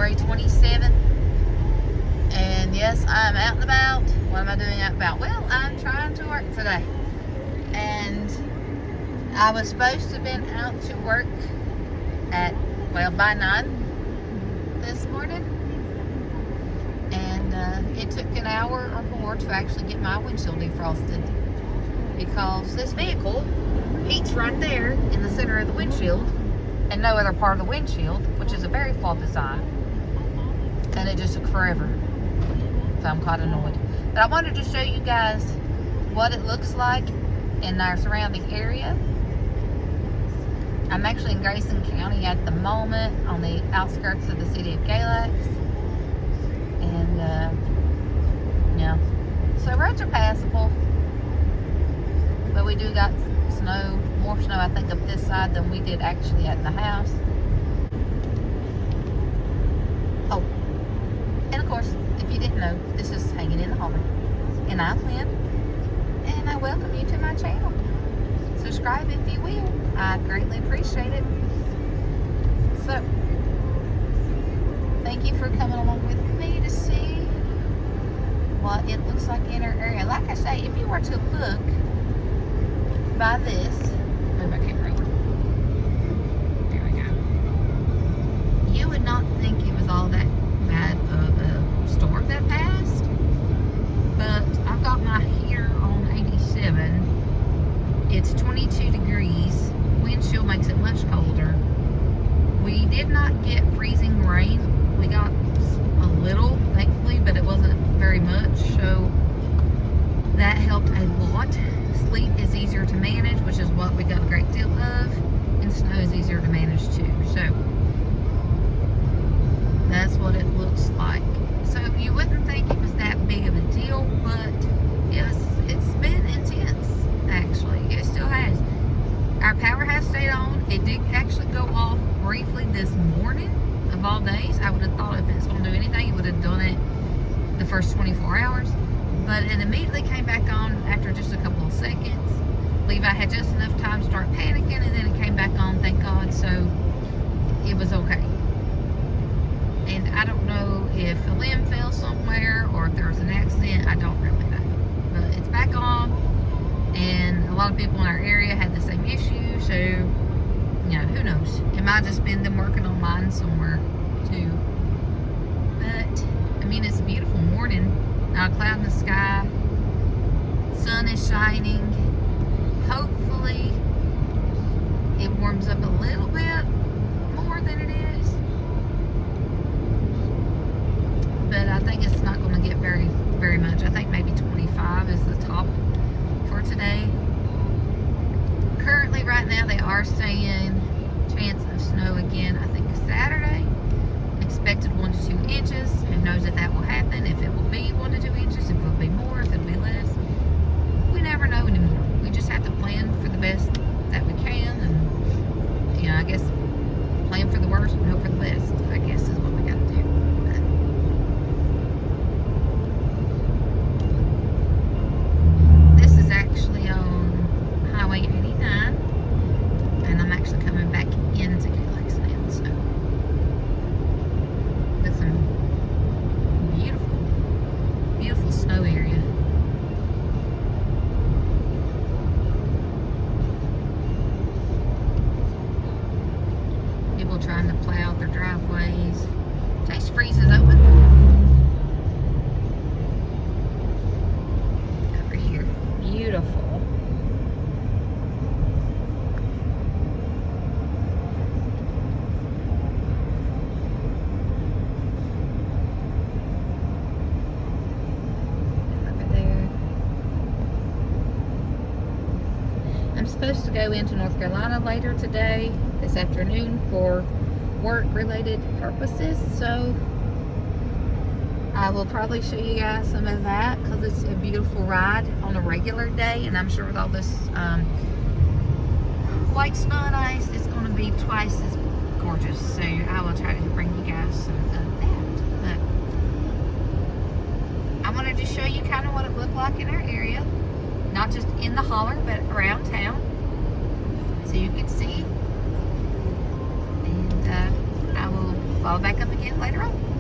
January 27th. And yes, I'm out and about. What am I doing out and about? Well, I'm trying to work today. And I was supposed to have been out to work at, by 9 this morning. And it took an hour or more to actually get my windshield defrosted. Because this vehicle heats right there in the center of the windshield and no other part of the windshield, which is a very flawed design. And it just took forever. So I'm quite annoyed. But I wanted to show you guys what it looks like in our surrounding area. I'm actually in Grayson County at the moment, on the outskirts of the city of Galax. And, yeah. So roads are passable. But we do got snow, more snow I think up this side than we did actually at the house. Oh, and of course, if you didn't know, this is Hanging in the Holler. And I'm Lynn, and I welcome you to my channel. Subscribe if you will. I greatly appreciate it. So, thank you for coming along with me to see what it looks like in our area. Like I say, if you were to look by this, move my camera over. There we go. You would not think it was all that bad of a storm that passed, but I've got my here on 87. It's 22 degrees. Wind chill makes it much colder. We did not get freezing rain. We got a little, thankfully, but it wasn't very much, so that helped a lot. Sleet is easier to manage, which is what we got a great deal of, and snow is easier to manage too. So that's what it looks like. So you wouldn't think it was that big of a deal, but yes, it's been intense actually. It still has. Our power has stayed on. It did actually go off briefly this morning of all days. I would have thought if it's going to do anything, it would have done it the first 24 hours. But it immediately came back on after just a couple of seconds. Levi had just enough time to start panicking, and then it came back on, thank God, so it was okay. And I don't know if a limb fell somewhere or if there was an accident. I don't really know. But it's back on, and a lot of people in our area had the same issue, so, you know, who knows. It might have just been them working on mine somewhere, too. But, I mean, it's a beautiful morning. Not a cloud in the sky. Sun is shining. Hopefully it warms up a little bit more than it is. But I think it's not going to get very much. I think maybe 25 is the top for today. Currently right now they are saying chance of snow again, I think Saturday. Expected 1 to 2 inches. Who knows if that will happen, if it will be 1 to 2 inches, if it will be more, if it will be less. We never know anymore. We just have to plan for the best that we can, and, you know, I guess plan for the worst and hope for the best, I guess, is what we got to do. This is actually on Highway 89, and I'm actually coming back into Galax now, so with some beautiful snow area. People trying to plow out their driveways. Chase freezes open. Over here. Beautiful. I'm supposed to go into North Carolina later today, this afternoon, for work-related purposes, so I will probably show you guys some of that because it's a beautiful ride on a regular day, and I'm sure with all this white snow and ice, it's going to be twice as gorgeous, so I will try to bring you guys some of that. But I wanted to show you kind of what it looked like in our area. Not just in the holler, but around town, so you can see. And I will follow back up again later on.